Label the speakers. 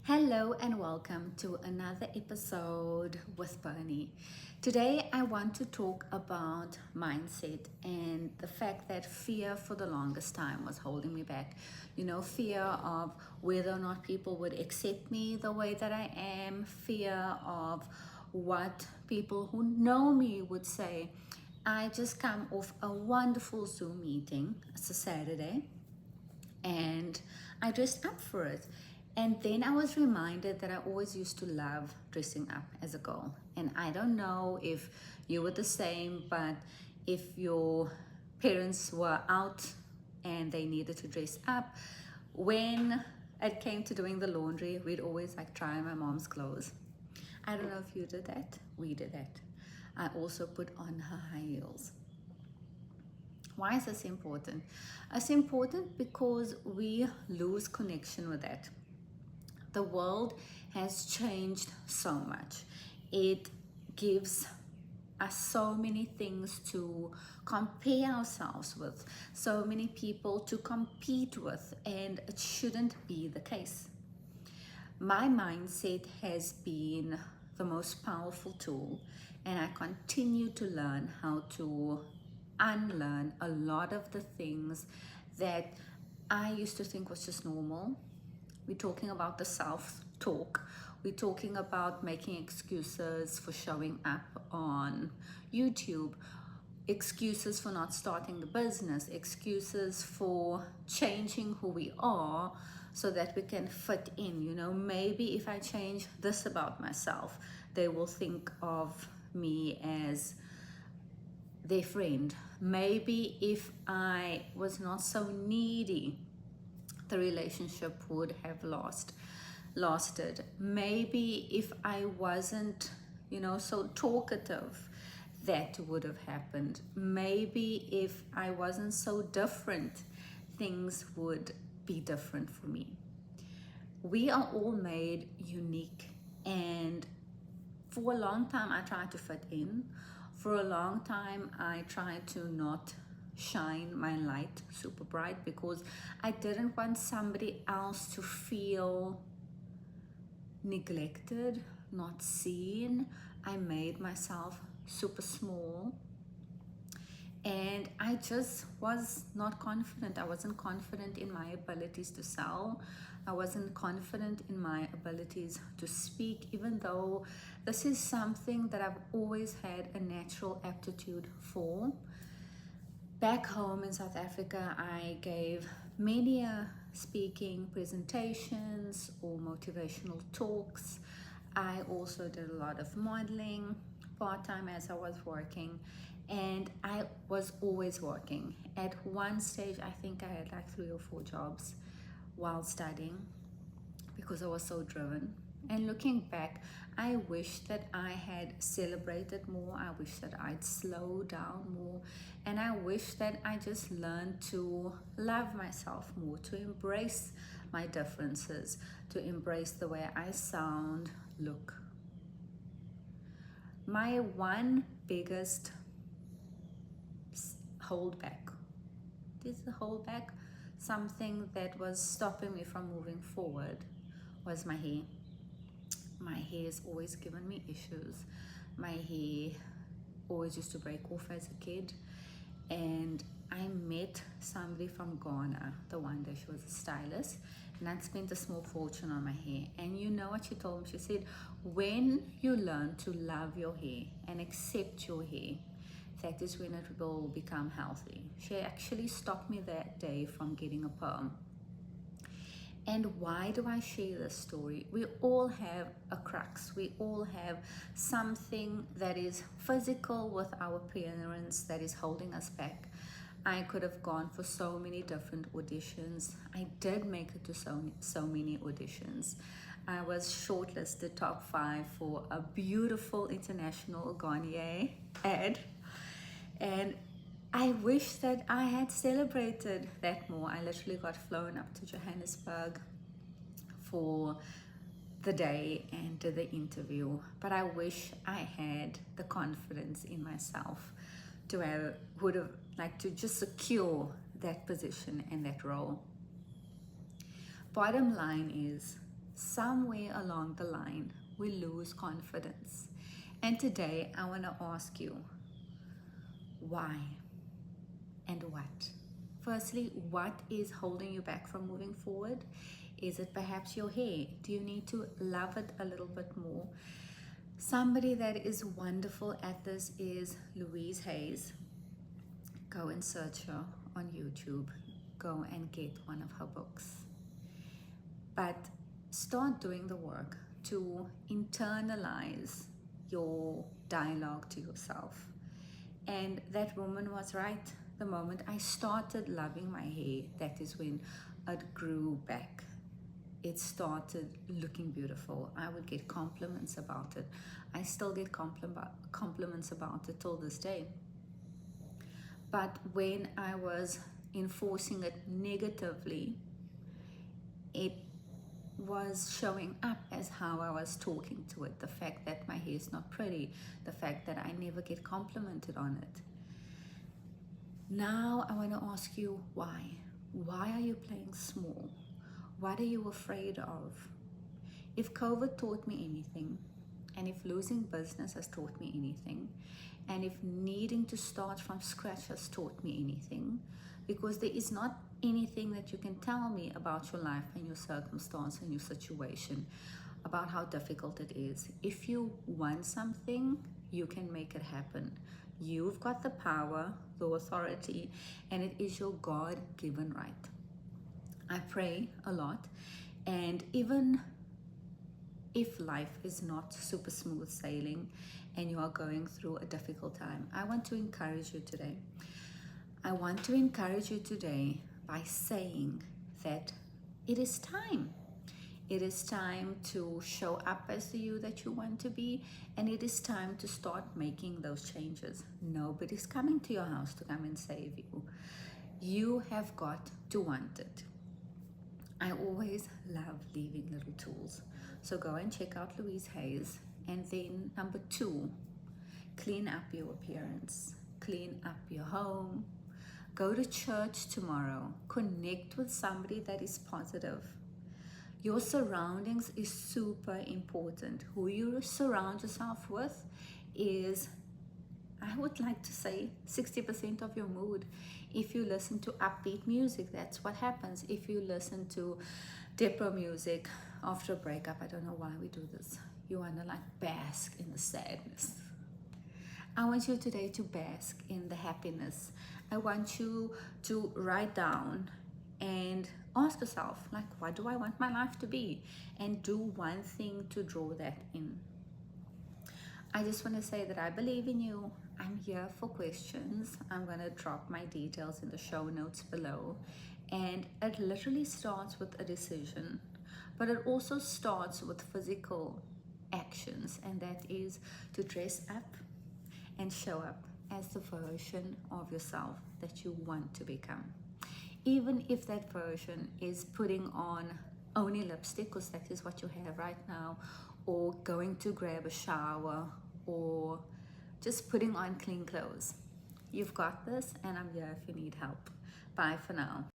Speaker 1: Hello and welcome to another episode with Bernie. Today I want to talk about mindset and the fact that fear for the longest time was holding me back. Fear of whether or not people would accept me the way that I am, fear of what people who know me would say. I just come off a wonderful Zoom meeting. It's a Saturday and I dressed up for it. And then I was reminded that I always used to love dressing up as a girl. And I don't know if you were the same, but if your parents were out and they needed to dress up, when it came to doing the laundry, we'd always try my mom's clothes. I don't know if you did that. We did that. I also put on her high heels. Why is this important? It's important because we lose connection with that. The world has changed so much. It gives us so many things to compare ourselves with, so many people to compete with, and it shouldn't be the case. My mindset has been the most powerful tool, and I continue to learn how to unlearn a lot of the things that I used to think was just normal. We're talking about the self-talk. We're talking about making excuses for showing up on YouTube, excuses for not starting the business, excuses for changing who we are so that we can fit in. Maybe if I change this about myself, they will think of me as their friend. Maybe if I was not so needy, the relationship would have lasted. Maybe if I wasn't, so talkative, that would have happened. Maybe if I wasn't so different, things would be different for me. We are all made unique, and for a long time I tried to fit in. For a long time I tried to not shine my light super bright because I didn't want somebody else to feel neglected, not seen. I made myself super small, and I just was not confident. I wasn't confident in my abilities to sell. I wasn't confident in my abilities to speak, even though this is something that I've always had a natural aptitude for. Back home in South Africa, I gave many speaking presentations or motivational talks. I also did a lot of modeling part-time as I was working, and I was always working. At one stage, I think I had 3 or 4 jobs while studying because I was so driven. And looking back, I wish that I had celebrated more. I wish that I'd slowed down more. And I wish that I just learned to love myself more, to embrace my differences, to embrace the way I sound, look. My one biggest holdback, something that was stopping me from moving forward, was my hair. My hair has always given me issues. My hair always used to break off as a kid. And I met somebody from Ghana the one day. She was a stylist, and I'd spent a small fortune on my hair. And you know what she told me? She said, when you learn to love your hair and accept your hair, that is when it will become healthy. She actually stopped me that day from getting a perm. And why do I share this story? We all have a crux. We all have something that is physical with our appearance that is holding us back. I could have gone for so many different auditions. I did make it to so many auditions. I was shortlisted top 5 for a beautiful international Garnier ad. And I wish that I had celebrated that more. I literally got flown up to Johannesburg for the day and did the interview. But I wish I had the confidence in myself would have liked to just secure that position and that role. Bottom line is, somewhere along the line, we lose confidence. And today I want to ask you, why and what? Firstly, what is holding you back from moving forward? Is it perhaps your hair? Do you need to love it a little bit more? Somebody that is wonderful at this is Louise Hay. Go and search her on YouTube. Go and get one of her books. But start doing the work to internalize your dialogue to yourself. And that woman was right. The moment I started loving my hair, that is when it grew back. It started looking beautiful. I would get compliments about it. I still get compliments about it till this day. But when I was enforcing it negatively, it was showing up as how I was talking to it. The fact that my hair is not pretty, the fact that I never get complimented on it. Now I want to ask you why. Why are you playing small? What are you afraid of? If COVID taught me anything, and if losing business has taught me anything, and if needing to start from scratch has taught me anything, because there is not anything that you can tell me about your life and your circumstance and your situation, about how difficult it is. If you want something, you can make it happen. You've got the power, the authority, and it is your God-given right. I pray a lot, and even if life is not super smooth sailing and you are going through a difficult time, I want to encourage you today. I want to encourage you today by saying that it is time. It is time to show up as the you that you want to be, and it is time to start making those changes. Nobody's coming to your house to come and save you. You have got to want it. I always love leaving little tools. So go and check out Louise Hay. And then number 2, clean up your appearance. Clean up your home. Go to church tomorrow. Connect with somebody that is positive. Your surroundings is super important. Who you surround yourself with is, I would like to say, 60% of your mood. If you listen to upbeat music, that's what happens. If you listen to depro music after a breakup, I don't know why we do this. You want to like bask in the sadness. I want you today to bask in the happiness. I want you to write down and ask yourself, like, what do I want my life to be? And do one thing to draw that in. I just want to say that I believe in you. I'm here for questions. I'm going to drop my details in the show notes below. And it literally starts with a decision, but it also starts with physical actions, and that is to dress up and show up as the version of yourself that you want to become. Even if that version is putting on only lipstick, because that is what you have right now, or going to grab a shower, or just putting on clean clothes. You've got this, and I'm here if you need help. Bye for now.